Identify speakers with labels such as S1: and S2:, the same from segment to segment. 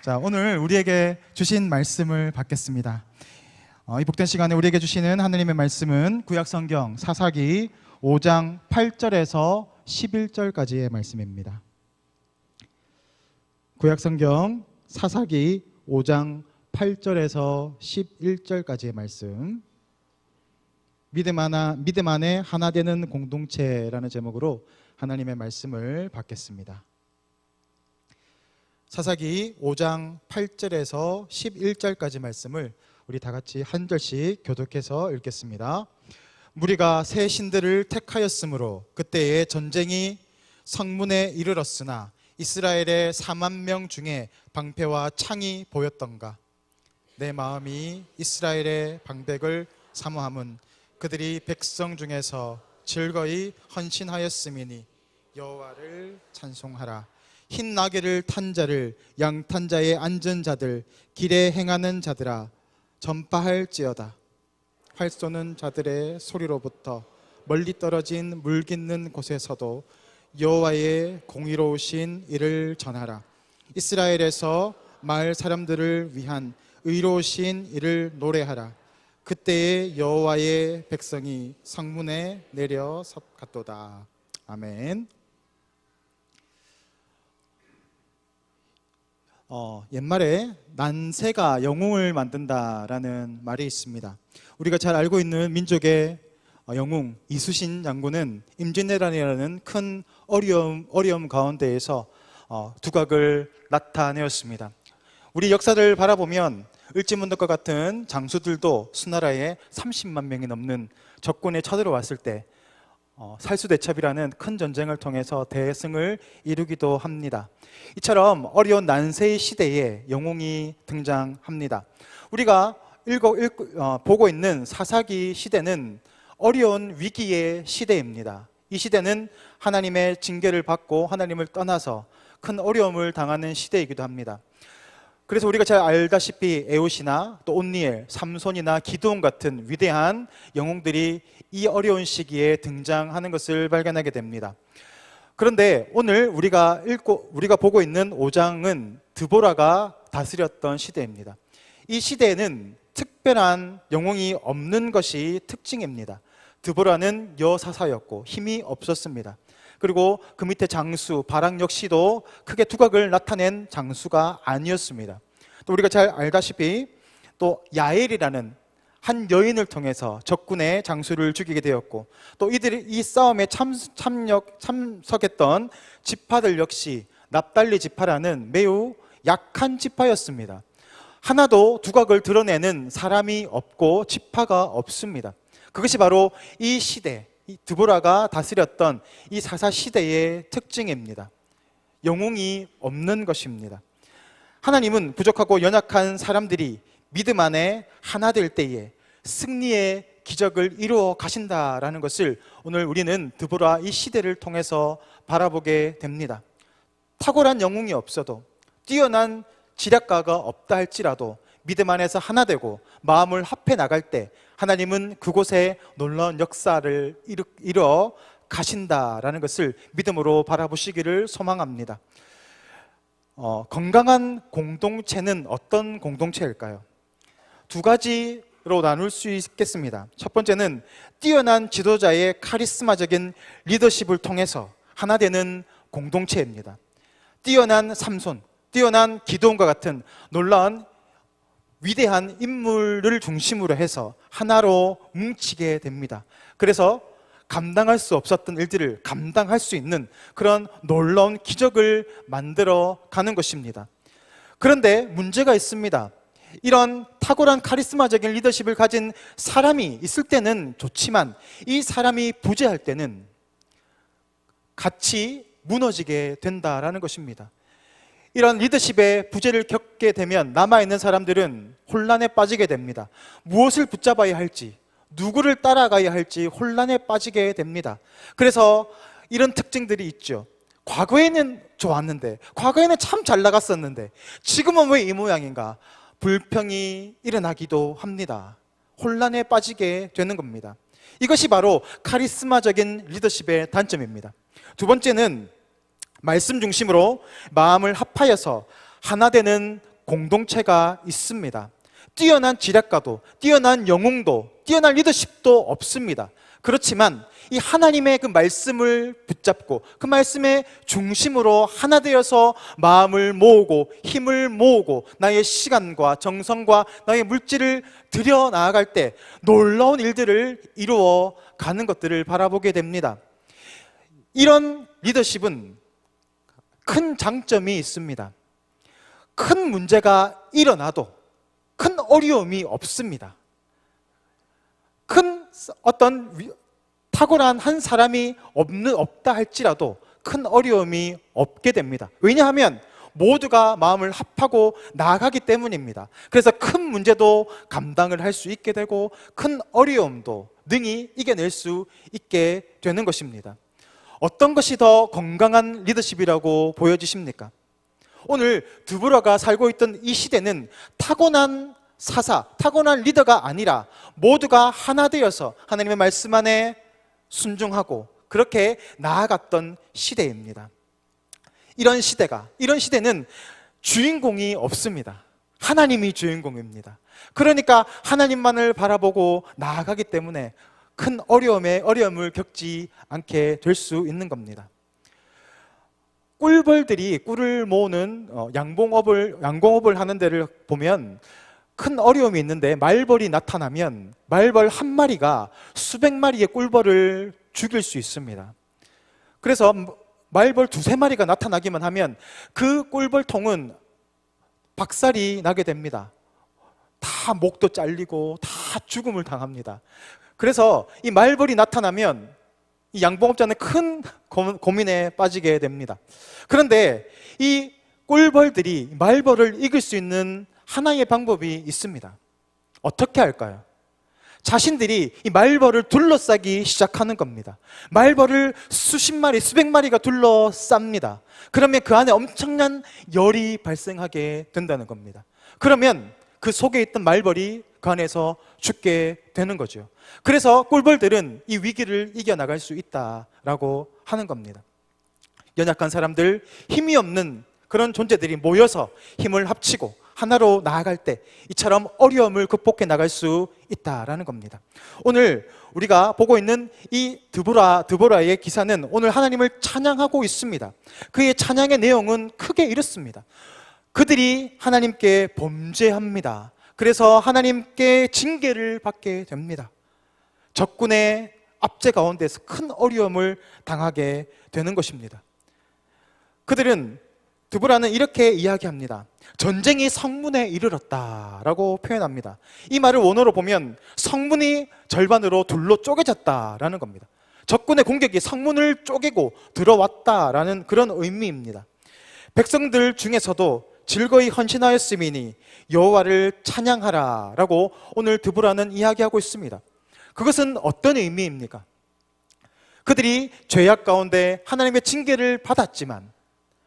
S1: 자, 오늘 우리에게 주신 말씀을 받겠습니다. 이 복된 시간에 우리에게 주시는 하느님의 말씀은 구약성경 사사기 5장 8절에서 11절까지의 말씀입니다. 구약성경 사사기 5장 8절에서 11절까지의 말씀, 믿음 안에 하나 되는 공동체라는 제목으로 하나님의 말씀을 받겠습니다. 사사기 5장 8절에서 11절까지 말씀을 우리 다 같이 한 절씩 교독해서 읽겠습니다. 무리가 새 신들을 택하였으므로 그때에 전쟁이 성문에 이르렀으나 이스라엘의 4만 명 중에 방패와 창이 보였던가. 내 마음이 이스라엘의 방백을 사모함은 그들이 백성 중에서 즐거이 헌신하였음이니 여호와를 찬송하라. 흰 나귀를 탄 자를 양탄 자에 앉은 자들 길에 행하는 자들아 전파할지어다. 활 쏘는 자들의 소리로부터 멀리 떨어진 물 깃는 곳에서도 여호와의 공의로우신 일을 전하라. 이스라엘에서 마을 사람들을 위한 의로우신 일을 노래하라. 그때에 여호와의 백성이 성문에 내려 갔도다. 아멘. 옛말에 난새가 영웅을 만든다라는 말이 있습니다. 우리가 잘 알고 있는 민족의 영웅 이순신 장군은 임진왜란이라는 큰 어려움 가운데에서 두각을 나타내었습니다. 우리 역사를 바라보면 을지문덕과 같은 장수들도 수나라에 30만 명이 넘는 적군에 쳐들어왔을 때 살수대첩이라는 큰 전쟁을 통해서 대승을 이루기도 합니다. 이처럼 어려운 난세의 시대에 영웅이 등장합니다. 우리가 보고 있는 사사기 시대는 어려운 위기의 시대입니다. 이 시대는 하나님의 징계를 받고 하나님을 떠나서 큰 어려움을 당하는 시대이기도 합니다. 그래서 우리가 잘 알다시피 에봇이나 또 온니엘, 삼손이나 기드온 같은 위대한 영웅들이 이 어려운 시기에 등장하는 것을 발견하게 됩니다. 그런데 오늘 우리가 보고 있는 5장은 드보라가 다스렸던 시대입니다. 이 시대에는 특별한 영웅이 없는 것이 특징입니다. 드보라는 여사사였고 힘이 없었습니다. 그리고 그 밑에 장수 바락 역시도 크게 두각을 나타낸 장수가 아니었습니다. 또 우리가 잘 알다시피 또 야엘이라는 한 여인을 통해서 적군의 장수를 죽이게 되었고, 또 이들이 이 싸움에 참석했던 지파들 역시 납달리 지파라는 매우 약한 지파였습니다. 하나도 두각을 드러내는 사람이 없고 지파가 없습니다. 그것이 바로 이 시대, 이 드보라가 다스렸던 이 사사 시대의 특징입니다. 영웅이 없는 것입니다. 하나님은 부족하고 연약한 사람들이 믿음 안에 하나 될 때에 승리의 기적을 이루어 가신다라는 것을 오늘 우리는 드보라 이 시대를 통해서 바라보게 됩니다. 탁월한 영웅이 없어도, 뛰어난 지략가가 없다 할지라도 믿음 안에서 하나 되고 마음을 합해 나갈 때 하나님은 그곳에 놀라운 역사를 이루어 가신다라는 것을 믿음으로 바라보시기를 소망합니다. 건강한 공동체는 어떤 공동체일까요? 두 가지로 나눌 수 있겠습니다. 첫 번째는 뛰어난 지도자의 카리스마적인 리더십을 통해서 하나 되는 공동체입니다. 뛰어난 삼손, 뛰어난 기드온과 같은 놀라운 위대한 인물을 중심으로 해서 하나로 뭉치게 됩니다. 그래서 감당할 수 없었던 일들을 감당할 수 있는 그런 놀라운 기적을 만들어 가는 것입니다. 그런데 문제가 있습니다. 이런 탁월한 카리스마적인 리더십을 가진 사람이 있을 때는 좋지만 이 사람이 부재할 때는 같이 무너지게 된다라는 것입니다. 이런 리더십의 부재를 겪게 되면 남아있는 사람들은 혼란에 빠지게 됩니다. 무엇을 붙잡아야 할지, 누구를 따라가야 할지 혼란에 빠지게 됩니다. 그래서 이런 특징들이 있죠. 과거에는 좋았는데, 과거에는 참 잘 나갔었는데 지금은 왜 이 모양인가? 불평이 일어나기도 합니다. 혼란에 빠지게 되는 겁니다. 이것이 바로 카리스마적인 리더십의 단점입니다. 두 번째는 말씀 중심으로 마음을 합하여서 하나 되는 공동체가 있습니다. 뛰어난 지략가도, 뛰어난 영웅도, 뛰어난 리더십도 없습니다. 그렇지만 이 하나님의 그 말씀을 붙잡고 그 말씀의 중심으로 하나 되어서 마음을 모으고 힘을 모으고 나의 시간과 정성과 나의 물질을 들여 나아갈 때 놀라운 일들을 이루어 가는 것들을 바라보게 됩니다. 이런 리더십은 큰 장점이 있습니다. 큰 문제가 일어나도 큰 어려움이 없습니다. 큰 어떤 탁월한 한 사람이 없다 할지라도 큰 어려움이 없게 됩니다. 왜냐하면 모두가 마음을 합하고 나아가기 때문입니다. 그래서 큰 문제도 감당을 할 수 있게 되고 큰 어려움도 능히 이겨낼 수 있게 되는 것입니다. 어떤 것이 더 건강한 리더십이라고 보여지십니까? 오늘 드보라가 살고 있던 이 시대는 타고난 사사, 타고난 리더가 아니라 모두가 하나 되어서 하나님의 말씀 안에 순종하고 그렇게 나아갔던 시대입니다. 이런 시대는 주인공이 없습니다. 하나님이 주인공입니다. 그러니까 하나님만을 바라보고 나아가기 때문에 큰 어려움을 겪지 않게 될 수 있는 겁니다. 꿀벌들이 꿀을 모으는 양봉업을 하는 데를 보면 큰 어려움이 있는데 말벌이 나타나면 말벌 한 마리가 수백 마리의 꿀벌을 죽일 수 있습니다. 그래서 말벌 두세 마리가 나타나기만 하면 그 꿀벌통은 박살이 나게 됩니다. 다 목도 잘리고 다 죽음을 당합니다. 그래서 이 말벌이 나타나면 이 양봉업자는 큰 고민에 빠지게 됩니다. 그런데 이 꿀벌들이 말벌을 이길 수 있는 하나의 방법이 있습니다. 어떻게 할까요? 자신들이 이 말벌을 둘러싸기 시작하는 겁니다. 말벌을 수십 마리, 수백 마리가 둘러쌉니다. 그러면 그 안에 엄청난 열이 발생하게 된다는 겁니다. 그러면 그 속에 있던 말벌이 그 안에서 죽게 되는 거죠. 그래서 꿀벌들은 이 위기를 이겨나갈 수 있다라고 하는 겁니다. 연약한 사람들, 힘이 없는 그런 존재들이 모여서 힘을 합치고 하나로 나아갈 때 이처럼 어려움을 극복해 나갈 수 있다라는 겁니다. 오늘 우리가 보고 있는 이 드보라의 기사는 오늘 하나님을 찬양하고 있습니다. 그의 찬양의 내용은 크게 이렇습니다. 그들이 하나님께 범죄합니다. 그래서 하나님께 징계를 받게 됩니다. 적군의 압제 가운데서 큰 어려움을 당하게 되는 것입니다. 드보라는 이렇게 이야기합니다. 전쟁이 성문에 이르렀다라고 표현합니다. 이 말을 원어로 보면 성문이 절반으로 둘로 쪼개졌다라는 겁니다. 적군의 공격이 성문을 쪼개고 들어왔다라는 그런 의미입니다. 백성들 중에서도 즐거이 헌신하였음이니 여호와를 찬양하라라고 오늘 드보라는 이야기하고 있습니다. 그것은 어떤 의미입니까? 그들이 죄악 가운데 하나님의 징계를 받았지만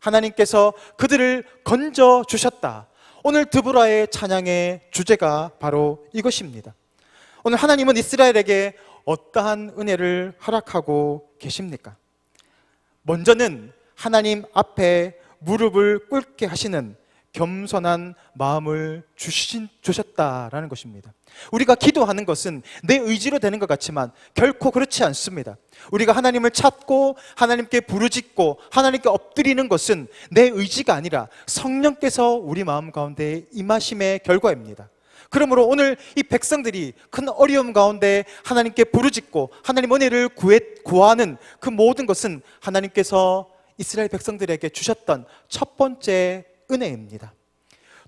S1: 하나님께서 그들을 건져 주셨다. 오늘 드보라의 찬양의 주제가 바로 이것입니다. 오늘 하나님은 이스라엘에게 어떠한 은혜를 허락하고 계십니까? 먼저는 하나님 앞에 무릎을 꿇게 하시는 겸손한 마음을 주셨다라는 것입니다. 우리가 기도하는 것은 내 의지로 되는 것 같지만 결코 그렇지 않습니다. 우리가 하나님을 찾고 하나님께 부르짖고 하나님께 엎드리는 것은 내 의지가 아니라 성령께서 우리 마음 가운데 임하심의 결과입니다. 그러므로 오늘 이 백성들이 큰 어려움 가운데 하나님께 부르짖고 하나님 은혜를 구하는 그 모든 것은 하나님께서 이스라엘 백성들에게 주셨던 첫 번째 은혜입니다.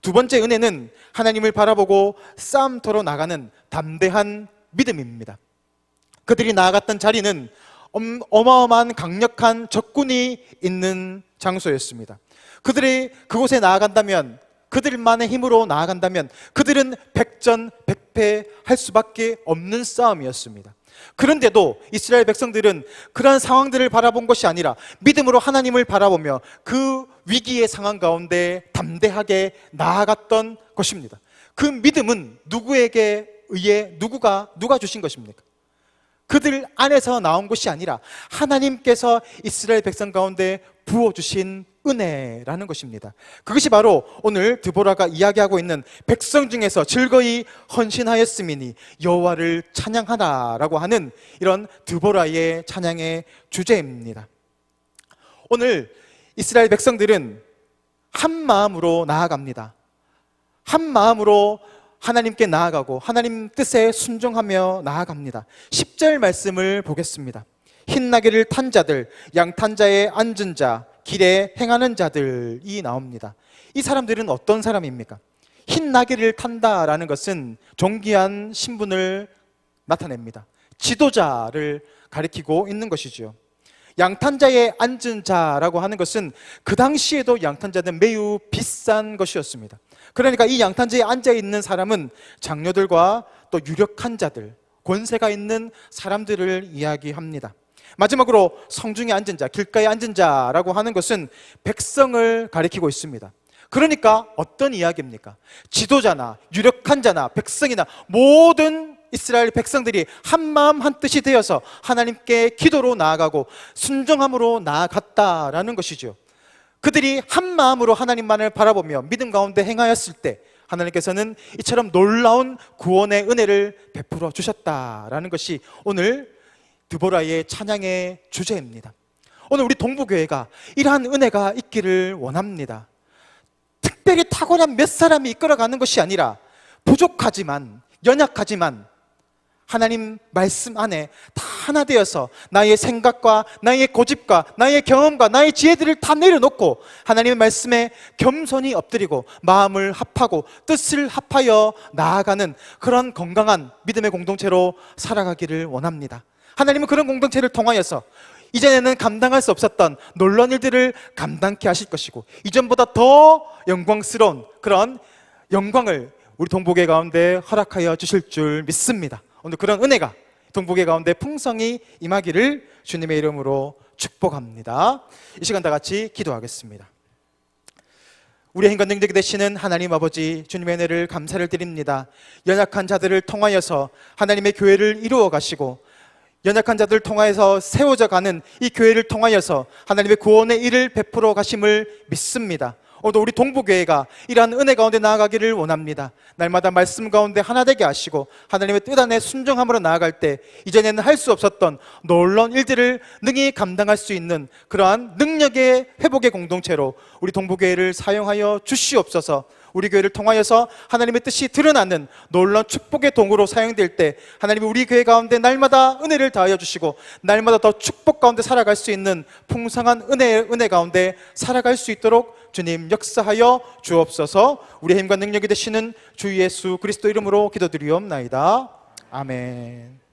S1: 두 번째 은혜는 하나님을 바라보고 싸움터로 나가는 담대한 믿음입니다. 그들이 나아갔던 자리는 어마어마한 강력한 적군이 있는 장소였습니다. 그들이 그곳에 나아간다면, 그들만의 힘으로 나아간다면 그들은 백전백패할 수밖에 없는 싸움이었습니다. 그런데도 이스라엘 백성들은 그러한 상황들을 바라본 것이 아니라 믿음으로 하나님을 바라보며 그 위기의 상황 가운데 담대하게 나아갔던 것입니다. 그 믿음은 누구에게 의해 누가 주신 것입니까? 그들 안에서 나온 것이 아니라 하나님께서 이스라엘 백성 가운데 부어주신 은혜라는 것입니다. 그것이 바로 오늘 드보라가 이야기하고 있는 백성 중에서 즐거이 헌신하였음이니 여호와를 찬양하라라고 하는 이런 드보라의 찬양의 주제입니다. 오늘 이스라엘 백성들은 한 마음으로 나아갑니다. 한 마음으로 하나님께 나아가고 하나님 뜻에 순종하며 나아갑니다. 10절 말씀을 보겠습니다. 흰나귀를 탄 자들, 양탄 자에 앉은 자, 길에 행하는 자들이 나옵니다. 이 사람들은 어떤 사람입니까? 흰나귀를 탄다라는 것은 존귀한 신분을 나타냅니다. 지도자를 가리키고 있는 것이죠. 양탄자에 앉은 자라고 하는 것은 그 당시에도 양탄자는 매우 비싼 것이었습니다. 그러니까 이 양탄자에 앉아 있는 사람은 장로들과 또 유력한 자들, 권세가 있는 사람들을 이야기합니다. 마지막으로 성중에 앉은 자, 길가에 앉은 자라고 하는 것은 백성을 가리키고 있습니다. 그러니까 어떤 이야기입니까? 지도자나 유력한 자나 백성이나 모든 이스라엘 백성들이 한 마음 한 뜻이 되어서 하나님께 기도로 나아가고 순종함으로 나아갔다라는 것이죠. 그들이 한 마음으로 하나님만을 바라보며 믿음 가운데 행하였을 때 하나님께서는 이처럼 놀라운 구원의 은혜를 베풀어 주셨다라는 것이 오늘 드보라의 찬양의 주제입니다. 오늘 우리 동부교회가 이러한 은혜가 있기를 원합니다. 특별히 탁월한 몇 사람이 이끌어가는 것이 아니라 부족하지만 연약하지만 하나님 말씀 안에 다 하나 되어서 나의 생각과 나의 고집과 나의 경험과 나의 지혜들을 다 내려놓고 하나님의 말씀에 겸손히 엎드리고 마음을 합하고 뜻을 합하여 나아가는 그런 건강한 믿음의 공동체로 살아가기를 원합니다. 하나님은 그런 공동체를 통하여서 이전에는 감당할 수 없었던 놀라운 일들을 감당케 하실 것이고 이전보다 더 영광스러운 그런 영광을 우리 동북의 가운데 허락하여 주실 줄 믿습니다. 오늘 그런 은혜가 동북의 가운데 풍성히 임하기를 주님의 이름으로 축복합니다. 이 시간 다 같이 기도하겠습니다. 우리의 힘과 능력이 되시는 하나님 아버지, 주님의 은혜를 감사를 드립니다. 연약한 자들을 통하여서 하나님의 교회를 이루어 가시고 연약한 자들을 통하여서 세워져 가는 이 교회를 통하여서 하나님의 구원의 일을 베풀어 가심을 믿습니다. 오늘도 우리 동부교회가 이러한 은혜 가운데 나아가기를 원합니다. 날마다 말씀 가운데 하나 되게 하시고 하나님의 뜻 안에 순종함으로 나아갈 때 이전에는 할 수 없었던 놀라운 일들을 능히 감당할 수 있는 그러한 능력의 회복의 공동체로 우리 동부교회를 사용하여 주시옵소서. 우리 교회를 통하여서 하나님의 뜻이 드러나는 놀라운 축복의 동으로 사용될 때 하나님이 우리 교회 가운데 날마다 은혜를 더하여 주시고 날마다 더 축복 가운데 살아갈 수 있는 풍성한 은혜 가운데 살아갈 수 있도록 주님 역사하여 주옵소서. 우리의 힘과 능력이 되시는 주 예수 그리스도 이름으로 기도드리옵나이다. 아멘.